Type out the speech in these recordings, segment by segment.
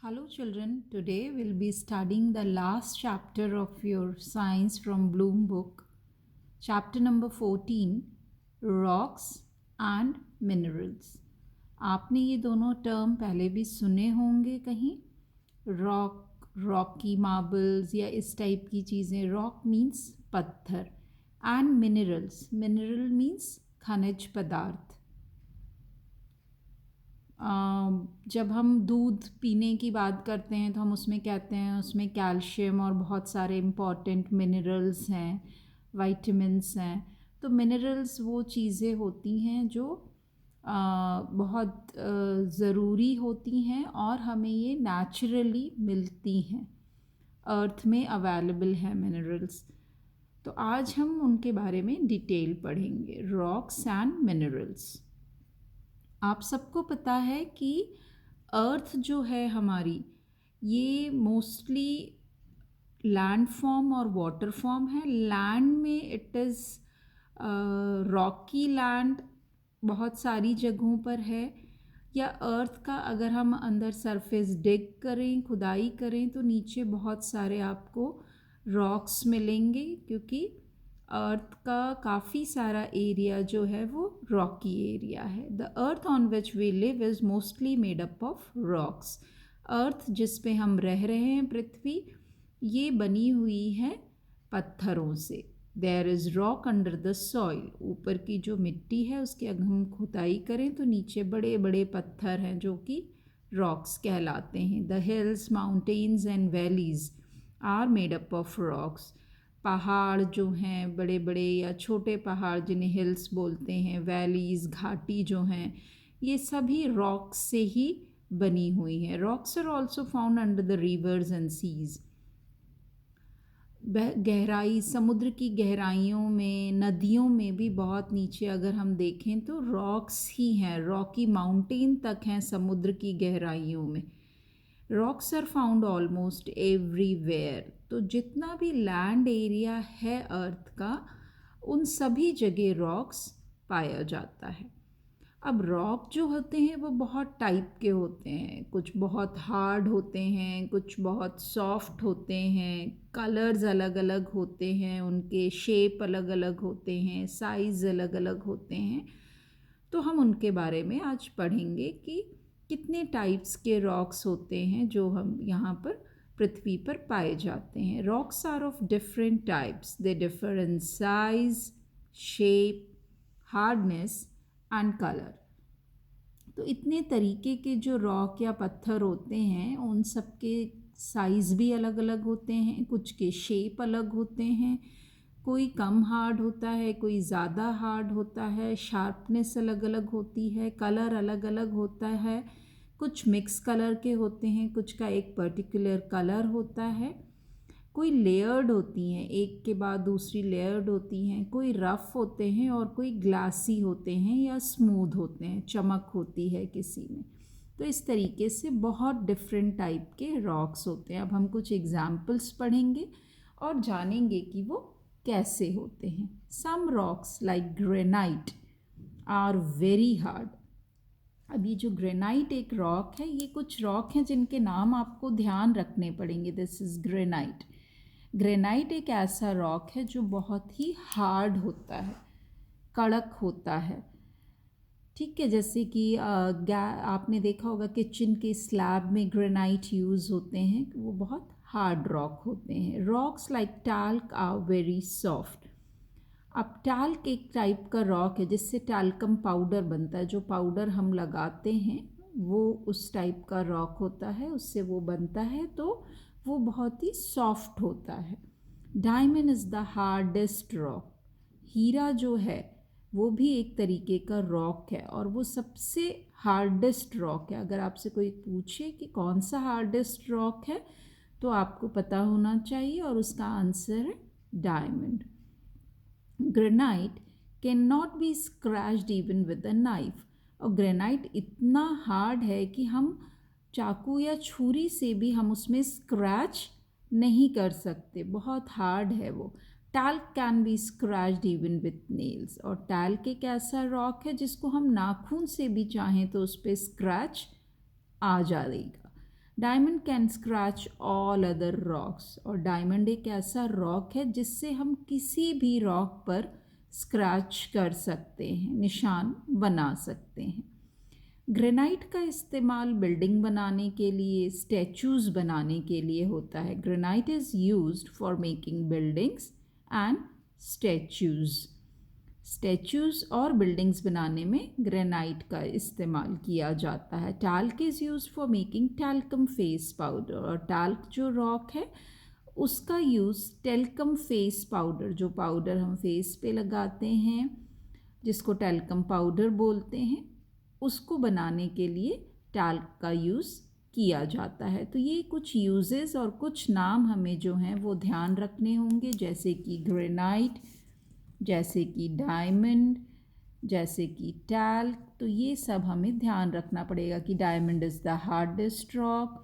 Hello children, today we'll be studying the last chapter of your science from Bloom book, chapter number 14, rocks and minerals. आपने ये दोनों term पहले भी सुने होंगे कहीं, रॉकी मार्बल्स या इस टाइप की चीज़ें. रॉक मीन्स पत्थर एंड मिनरल मीन्स खनिज पदार्थ. जब हम दूध पीने की बात करते हैं तो हम उसमें कहते हैं उसमें कैल्शियम और बहुत सारे इम्पॉर्टेंट मिनरल्स हैं, वाइटामिन्स हैं. तो मिनरल्स वो चीज़ें होती हैं जो बहुत ज़रूरी होती हैं और हमें ये नेचुरली मिलती हैं, अर्थ में अवेलेबल है मिनरल्स. तो आज हम उनके बारे में डिटेल पढ़ेंगे, रॉक्स एंड मिनरल्स. आप सबको पता है कि अर्थ जो है हमारी, ये मोस्टली लैंड फॉर्म और वाटर फॉर्म है. लैंड में इट इज़ रॉकी लैंड बहुत सारी जगहों पर है, या अर्थ का अगर हम अंदर सरफेस डिग करें, खुदाई करें, तो नीचे बहुत सारे आपको रॉक्स मिलेंगे, क्योंकि अर्थ का काफ़ी सारा एरिया जो है वो रॉकी एरिया है. The earth on which we live is mostly made up of rocks. Earth जिस पे हम रह रहे हैं, पृथ्वी, ये बनी हुई है पत्थरों से. There is rock under the soil. ऊपर की जो मिट्टी है उसकी अगर हम खुदाई करें तो नीचे बड़े बड़े पत्थर हैं जो कि रॉक्स कहलाते हैं. The hills, mountains and valleys are made up of rocks. पहाड़ जो हैं, बड़े बड़े या छोटे पहाड़ जिन्हें हिल्स बोलते हैं, वैलीज़, घाटी जो हैं, ये सभी रॉक्स से ही बनी हुई हैं. Rocks are also found under the rivers and seas. गहराई, समुद्र की गहराइयों में, नदियों में भी बहुत नीचे अगर हम देखें तो रॉक्स ही हैं. रॉकी माउंटेन तक हैं समुद्र की गहराइयों में. Rocks are found almost everywhere. तो जितना भी लैंड एरिया है अर्थ का, उन सभी जगह रॉक्स पाया जाता है. अब रॉक जो होते हैं वो बहुत टाइप के होते हैं. कुछ बहुत हार्ड होते हैं, कुछ बहुत सॉफ्ट होते हैं, कलर्स अलग अलग होते हैं, उनके शेप अलग अलग होते हैं, साइज़ अलग अलग होते हैं. तो हम उनके बारे में आज पढ़ेंगे कि कितने टाइप्स के रॉक्स होते हैं जो हम यहाँ पर पृथ्वी पर पाए जाते हैं. Rocks are of different types. They differ in size, shape, hardness and colour. तो इतने तरीके के जो रॉक या पत्थर होते हैं, उन सब के साइज़ भी अलग अलग होते हैं, कुछ के शेप अलग होते हैं. कोई कम हार्ड होता है, कोई ज़्यादा हार्ड होता है, शार्पनेस अलग अलग होती है, कलर अलग अलग होता है. कुछ मिक्स कलर के होते हैं, कुछ का एक पर्टिकुलर कलर होता है. कोई लेयर्ड होती हैं, एक के बाद दूसरी लेयर्ड होती हैं. कोई रफ़ होते हैं और कोई ग्लासी होते हैं या स्मूथ होते हैं, चमक होती है किसी में. तो इस तरीके से बहुत डिफरेंट टाइप के रॉक्स होते हैं. अब हम कुछ एग्जाम्पल्स पढ़ेंगे और जानेंगे कि वो कैसे होते हैं. Some rocks like granite are very hard. अब ये जो ग्रेनाइट एक रॉक है, ये कुछ रॉक हैं जिनके नाम आपको ध्यान रखने पड़ेंगे. This is granite. ग्रेनाइट एक ऐसा रॉक है जो बहुत ही हार्ड होता है, कड़क होता है. ठीक है, जैसे कि आपने देखा होगा किचन के स्लैब में ग्रेनाइट यूज़ होते हैं, वो बहुत हार्ड रॉक होते हैं. Rocks like talc are very soft. अब टाल्क एक टाइप का रॉक है जिससे टाल्कम पाउडर बनता है. जो पाउडर हम लगाते हैं वो उस टाइप का रॉक होता है, उससे वो बनता है, तो वो बहुत ही सॉफ्ट होता है. Diamond is the hardest rock. हीरा जो है वो भी एक तरीके का रॉक है और वो सबसे हार्डेस्ट रॉक है. अगर आपसे कोई पूछे कि कौन सा हार्डेस्ट रॉक है, तो आपको पता होना चाहिए और उसका आंसर है diamond. Granite can not be scratched even with a knife. और ग्रेनाइट इतना हार्ड है कि हम चाकू या छुरी से भी हम उसमें स्क्रैच नहीं कर सकते, बहुत हार्ड है वो. Talc can be scratched even with nails. और टैल्क एक ऐसा रॉक है जिसको हम नाखून से भी चाहें तो उस पर स्क्रैच आ जाएगा. Diamond can scratch all other rocks, और डायमंड एक ऐसा रॉक है जिससे हम किसी भी रॉक पर स्क्रैच कर सकते हैं, निशान बना सकते हैं। ग्रेनाइट का इस्तेमाल बिल्डिंग बनाने के लिए, स्टैचूज़ बनाने के लिए होता है। Granite is used for making buildings and statues. Statues और बिल्डिंग्स बनाने में ग्रेनाइट का इस्तेमाल किया जाता है। Talc is used for making talcum face powder, और टैल्क जो रॉक है उसका यूज़ टैल्कम फेस पाउडर, जो पाउडर हम फेस पे लगाते हैं जिसको टैल्कम पाउडर बोलते हैं, उसको बनाने के लिए टैल्क का यूज़ किया जाता है। तो ये कुछ यूजेस और कुछ नाम हमें जो हैं वो ध्यान रखने होंगे, जैसे कि ग्रेनाइट, जैसे कि डायमंड, जैसे कि टैल्क। तो ये सब हमें ध्यान रखना पड़ेगा कि diamond is the hardest rock,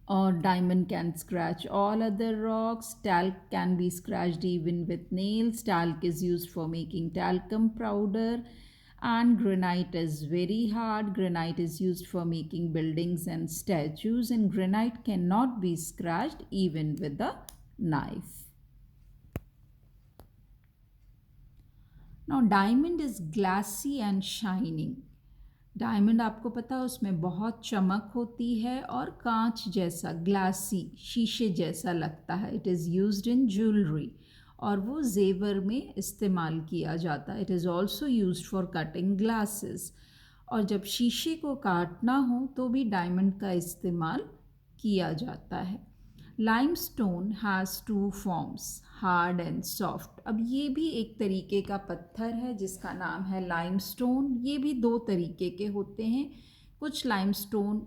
or diamond can scratch all other rocks. Talc can be scratched even with nails. Talc is used for making talcum powder, and granite is very hard. Granite is used for making buildings and statues, and granite cannot be scratched even with a knife. Now diamond is glassy and shining. Diamond आपको पता है उसमें बहुत चमक होती है और कांच जैसा, ग्लासी, शीशे जैसा लगता है। It is used in jewellery, और वो जेवर में इस्तेमाल किया जाता है। It is also used for cutting glasses, और जब शीशे को काटना हो तो भी डायमंड का इस्तेमाल किया जाता है। Limestone has two forms, hard and soft. अब ये भी एक तरीके का पत्थर है जिसका नाम है लाइमस्टोन। ये भी दो तरीके के होते हैं। कुछ लाइमस्टोन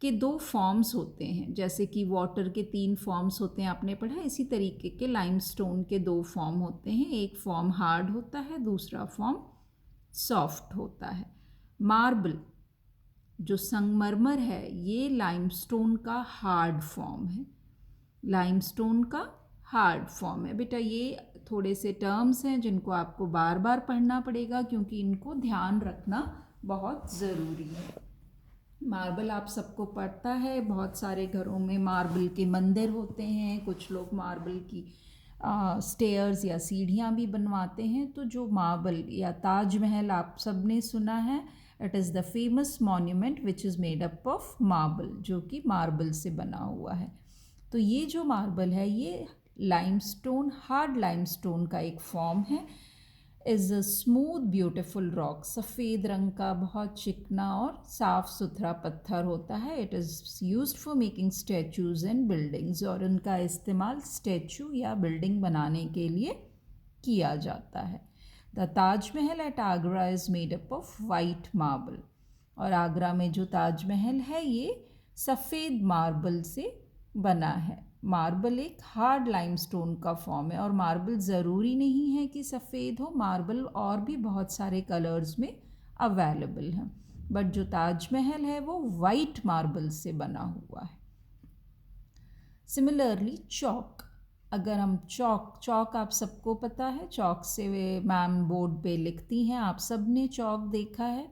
के दो फॉर्म्स होते हैं, जैसे कि वाटर के 3 फॉर्म्स होते हैं, आपने पढ़ा। इसी तरीके के लाइमस्टोन के 2 फॉर्म होते हैं। एक फॉर्म हार्ड होता है, दूसरा फॉर्म सॉफ्ट होता है। मार्बल, जो संगमरमर है, ये लाइमस्टोन का हार्ड फॉर्म है। लाइमस्टोन का हार्ड फॉर्म है। बेटा ये थोड़े से टर्म्स हैं जिनको आपको बार बार पढ़ना पड़ेगा, क्योंकि इनको ध्यान रखना बहुत ज़रूरी है। मार्बल आप सबको पता है, बहुत सारे घरों में मार्बल के मंदिर होते हैं। कुछ लोग मार्बल की स्टेयर्स या सीढ़ियाँ भी बनवाते हैं। तो जो मार्बल या ताजमहल आप सब ने सुना है, it is the famous monument which is made up of marble, जो कि मार्बल से बना हुआ है। तो ये जो मार्बल है ये लाइमस्टोन, हार्ड लाइमस्टोन का एक फॉर्म है। Is a smooth beautiful rock, सफ़ेद रंग का बहुत चिकना और साफ़ सुथरा पत्थर होता है। It is used for making statues and buildings, और उनका इस्तेमाल स्टैचू या बिल्डिंग बनाने के लिए किया जाता है। The Taj Mahal at Agra is made up of white marble, और आगरा में जो ताजमहल है ये सफ़ेद मार्बल से बना है। मार्बल एक हार्ड लाइमस्टोन का फॉर्म है, और मार्बल ज़रूरी नहीं है कि सफ़ेद हो, मार्बल और भी बहुत सारे कलर्स में अवेलेबल हैं, बट जो ताजमहल है वो वाइट मार्बल से बना हुआ है। सिमिलरली चौक, अगर हम चौक आप सबको पता है, चौक से वे मैम बोर्ड पे लिखती हैं, आप सब ने चौक देखा है।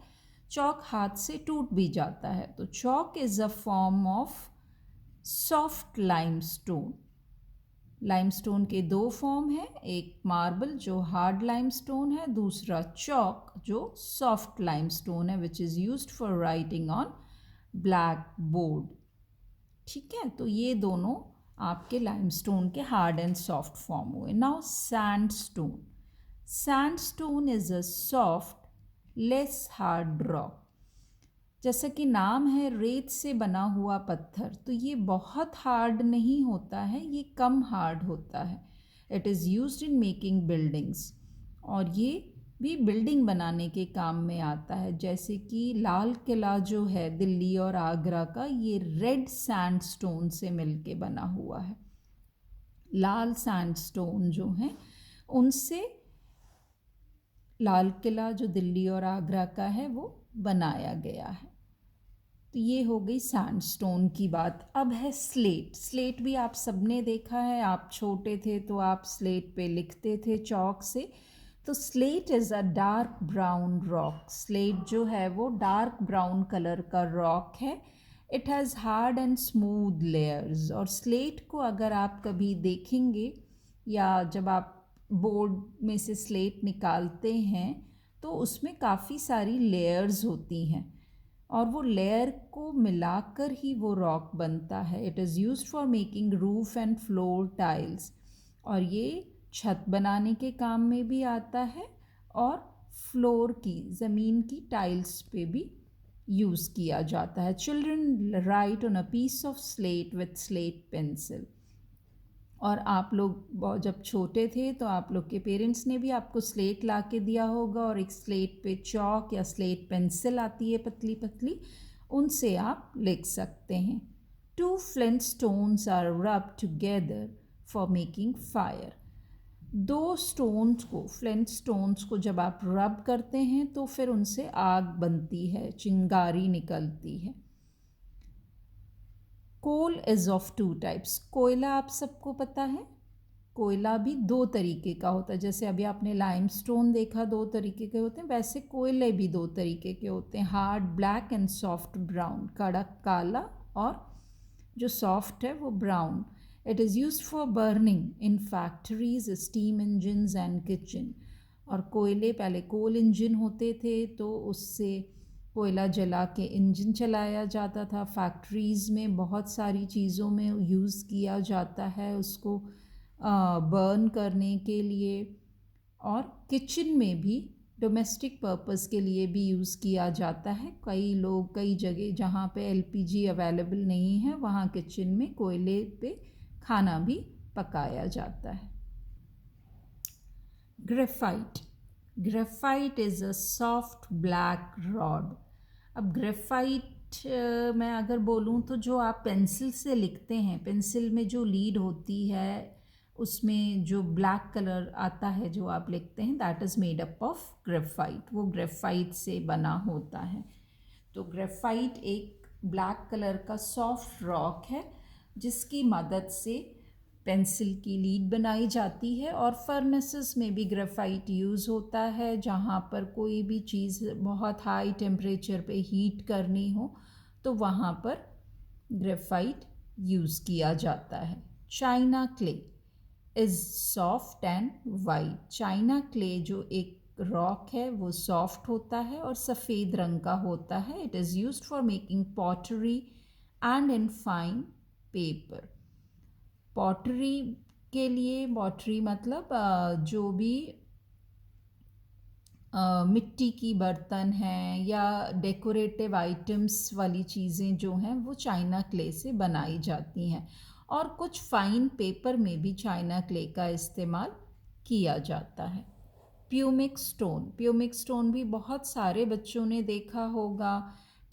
चौक हाथ से टूट भी जाता है। तो chalk is a form of soft limestone. Limestone के 2 फॉर्म हैं, एक मार्बल जो हार्ड लाइमस्टोन है, दूसरा चॉक जो सॉफ्ट लाइमस्टोन है, which is used for writing on black board. ठीक है, तो ये दोनों आपके लाइमस्टोन के हार्ड एंड सॉफ्ट फॉर्म हुए। Now sandstone. Sandstone is a soft less hard rock. जैसा कि नाम है, रेत से बना हुआ पत्थर, तो ये बहुत हार्ड नहीं होता है, ये कम हार्ड होता है। It is used in making buildings, और ये भी बिल्डिंग बनाने के काम में आता है। जैसे कि लाल किला जो है दिल्ली और आगरा का, ये रेड सैंडस्टोन से मिलके बना हुआ है। लाल सैंडस्टोन जो है उनसे लाल किला जो दिल्ली और आगरा का है वो बनाया गया है। तो ये हो गई सैंडस्टोन की बात। अब है स्लेट। स्लेट भी आप सबने देखा है, आप छोटे थे तो आप स्लेट पे लिखते थे चॉक से। तो slate is a dark brown rock. Slate जो है वो डार्क ब्राउन कलर का रॉक है। It has hard and smooth layers. और स्लेट को अगर आप कभी देखेंगे या जब आप बोर्ड में से स्लेट निकालते हैं तो उसमें काफ़ी सारी लेयर्स होती हैं और वो लेयर को मिलाकर ही वो रॉक बनता है। It is used for making roof and floor tiles. और ये छत बनाने के काम में भी आता है और फ्लोर की ज़मीन की टाइल्स पे भी यूज़ किया जाता है। Children write on a piece of slate with slate pencil. और आप लोग जब छोटे थे तो आप लोग के पेरेंट्स ने भी आपको स्लेट ला के दिया होगा और एक स्लेट पे चॉक या स्लेट पेंसिल आती है पतली पतली, उनसे आप लिख सकते हैं। 2 flint stones are rubbed together for making fire। 2 stones को, फ्लिंट स्टोन्स को जब आप रब करते हैं तो फिर उनसे आग बनती है, चिंगारी निकलती है। Coal is of 2 types. कोयला आप सबको पता है, कोयला भी 2 तरीके का होता है। जैसे अभी आपने लाइमस्टोन देखा 2 तरीके के होते हैं, वैसे कोयले भी 2 तरीके के होते हैं, hard black and soft brown. कड़क काला और जो सॉफ्ट है वो brown. It is used for burning in factories, steam engines and kitchen. और कोयले पहले कोल इंजन होते थे तो उससे कोयला जला के इंजन चलाया जाता था। फैक्ट्रीज़ में बहुत सारी चीज़ों में यूज़ किया जाता है उसको बर्न करने के लिए। और किचन में भी डोमेस्टिक पर्पस के लिए भी यूज़ किया जाता है। कई लोग कई जगह जहाँ पे एलपीजी अवेलेबल नहीं है वहाँ किचन में कोयले पे खाना भी पकाया जाता है। Graphite. Graphite is a soft black rod. अब ग्रेफाइट मैं अगर बोलूँ तो जो आप पेंसिल से लिखते हैं, पेंसिल में जो लीड होती है उसमें जो ब्लैक कलर आता है जो आप लिखते हैं, that is made up of graphite. वो ग्रेफाइट से बना होता है। तो ग्रेफाइट एक ब्लैक कलर का सॉफ्ट रॉक है जिसकी मदद से पेंसिल की लीड बनाई जाती है। और फर्नेसेस में भी ग्रेफाइट यूज़ होता है जहाँ पर कोई भी चीज़ बहुत हाई टेम्परेचर पे हीट करनी हो तो वहाँ पर ग्रेफाइट यूज़ किया जाता है। China clay is soft and white. China clay जो एक रॉक है वो सॉफ्ट होता है और सफ़ेद रंग का होता है। It is used for making pottery and in fine paper. Pottery के लिए, पॉटरी मतलब जो भी मिट्टी की बर्तन हैं या डेकोरेटिव आइटम्स वाली चीज़ें जो हैं वो चाइना क्ले से बनाई जाती हैं। और कुछ फाइन पेपर में भी चाइना क्ले का इस्तेमाल किया जाता है। Pumice stone. प्यूमिक स्टोन भी बहुत सारे बच्चों ने देखा होगा।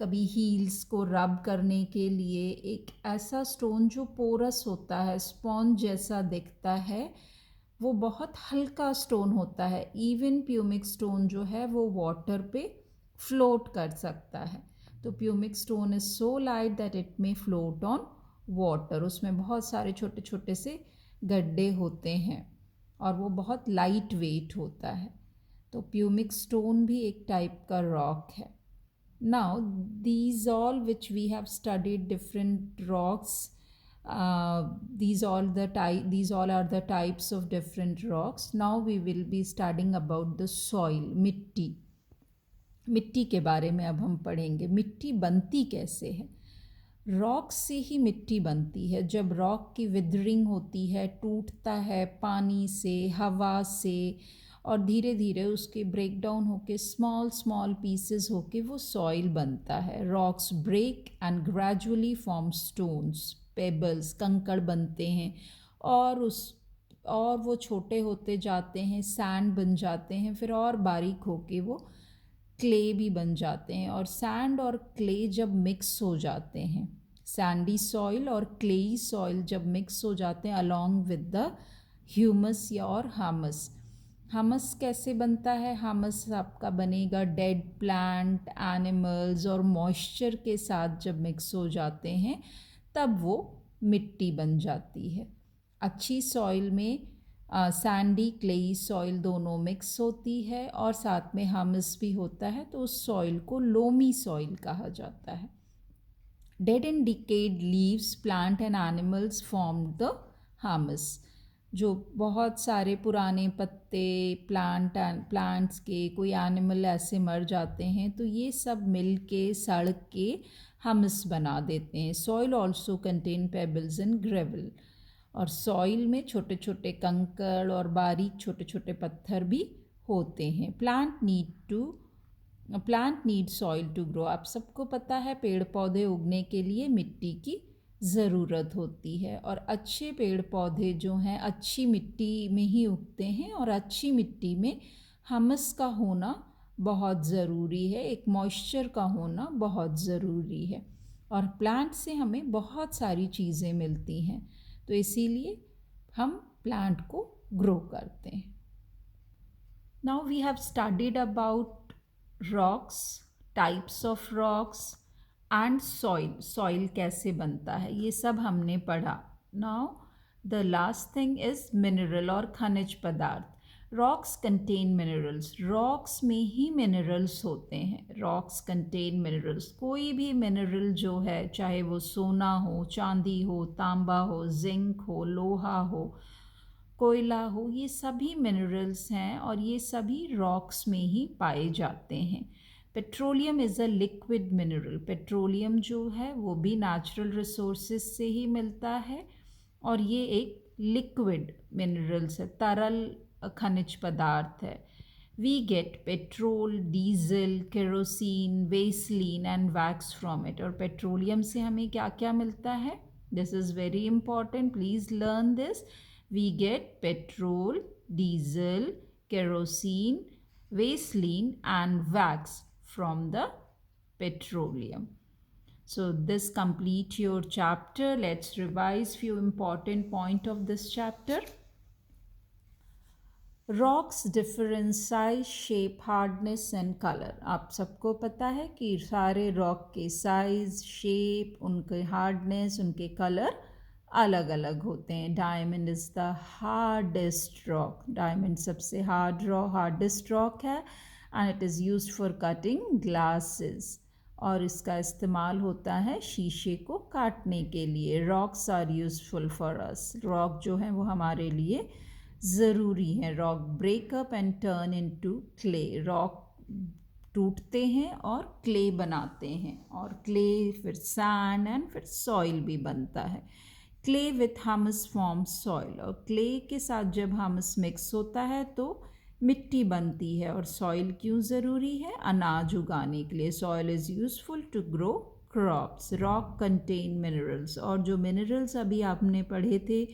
कभी हील्स को रब करने के लिए एक ऐसा स्टोन जो पोरस होता है, स्पॉन्ज जैसा दिखता है, वो बहुत हल्का स्टोन होता है। इवन प्यूमिक स्टोन जो है वो वाटर पे फ्लोट कर सकता है। तो pumice stone is so light that it may float on water. उसमें बहुत सारे छोटे छोटे से गड्ढे होते हैं और वो बहुत लाइट वेट होता है। तो प्यूमिक स्टोन भी एक टाइप का रॉक है। Now, these all which we have studied different rocks, these all are the types of different rocks. Now we will be studying about the soil, मिट्टी। मिट्टी के बारे में अब हम पढ़ेंगे। मिट्टी बनती कैसे है? रॉक से ही मिट्टी बनती है। जब रॉक की विदरिंग होती है, टूटता है पानी से, हवा से, और धीरे धीरे उसके ब्रेक डाउन होके स्मॉल स्मॉल पीसेस होके वो सॉइल बनता है। Rocks break and gradually form stones, pebbles, कंकड़ बनते हैं और वो छोटे होते जाते हैं, सैंड बन जाते हैं, फिर और बारीक होके वो क्ले भी बन जाते हैं। और सैंड और क्ले जब मिक्स हो जाते हैं, सैंडी सॉइल और क्लेई सॉइल जब मिक्स हो जाते हैं अलॉन्ग विद द ह्यूमस या और हामस। हमस कैसे बनता है? हमस आपका बनेगा डेड प्लांट, एनिमल्स और मॉइस्चर के साथ जब मिक्स हो जाते हैं तब वो मिट्टी बन जाती है। अच्छी सॉइल में सैंडी क्लेई सॉइल दोनों मिक्स होती है और साथ में हमस भी होता है तो उस सॉइल को लोमी सॉइल कहा जाता है। Dead and decayed leaves, plant and animals formed the humus. जो बहुत सारे पुराने पत्ते प्लांट्स के, कोई एनिमल ऐसे मर जाते हैं तो ये सब मिल के सड़ के हमस बना देते हैं. Soil also contain pebbles and gravel. और सॉइल में छोटे छोटे कंकड़ और बारीक छोटे छोटे पत्थर भी होते हैं. Plant need soil to grow. आप सबको पता है पेड़ पौधे उगने के लिए मिट्टी की ज़रूरत होती है, और अच्छे पेड़ पौधे जो हैं अच्छी मिट्टी में ही उगते हैं, और अच्छी मिट्टी में हमस का होना बहुत ज़रूरी है, एक मॉइस्चर का होना बहुत ज़रूरी है. और प्लांट से हमें बहुत सारी चीज़ें मिलती हैं, तो इसीलिए हम प्लांट को ग्रो करते हैं. Now we have studied about rocks, types of rocks and soil कैसे बनता है, ये सब हमने पढ़ा. Now the last thing is mineral और खनिज पदार्थ. Rocks contain minerals. रॉक्स में ही मिनरल्स होते हैं. Rocks contain minerals. कोई भी मिनरल जो है, चाहे वो सोना हो, चांदी हो, तांबा हो, जिंक हो, लोहा हो, कोयला हो, ये सभी मिनरल्स हैं और ये सभी रॉक्स में ही पाए जाते हैं. Petroleum is a liquid mineral. Petroleum जो है वो भी नेचुरल रिसोर्सेज से ही मिलता है, और ये एक लिक्विड मिनरल्स है, तरल खनिज पदार्थ है. We get petrol, diesel, kerosene, vaseline and wax from it. और पेट्रोलियम से हमें क्या क्या मिलता है? This is very important, please learn this. We get petrol, diesel, kerosene, vaseline and wax from the petroleum. So this complete your chapter. Let's revise few important point of this chapter. Rocks differ in size, shape, hardness and color. आप सबको पता है कि सारे rock के size, shape, उनके hardness, उनके colour अलग अलग होते हैं. Diamond is the hardest rock. Diamond सबसे हार्डेस्ट रॉक है, and it is used for cutting glasses. और इसका इस्तेमाल होता है शीशे को काटने के लिए. Rocks are useful for us. Rock जो है वो हमारे लिए ज़रूरी है. Rock break up and turn into clay. Rock टूटते हैं और क्ले बनाते हैं, और क्ले फिर सैंड एंड फिर सॉइल भी बनता है. Clay with humus form soil. और क्ले के साथ जब हमस मिक्स होता है तो मिट्टी बनती है. और सॉइल क्यों ज़रूरी है? अनाज उगाने के लिए. Soil is useful to grow crops. Rock contain minerals. और जो मिनरल्स अभी आपने पढ़े थे,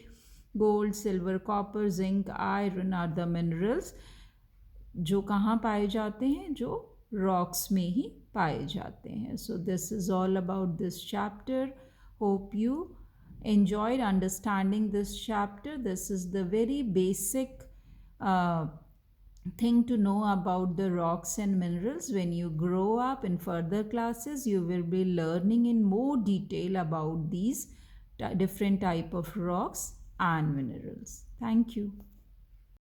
gold, silver, copper, zinc, iron are the minerals, जो कहाँ पाए जाते हैं? जो रॉक्स में ही पाए जाते हैं. So this is all about this chapter. Hope you enjoyed understanding this chapter. This is the very basic thing to know about the rocks and minerals. When you grow up in further classes, you will be learning in more detail about these different type of rocks and minerals. Thank you.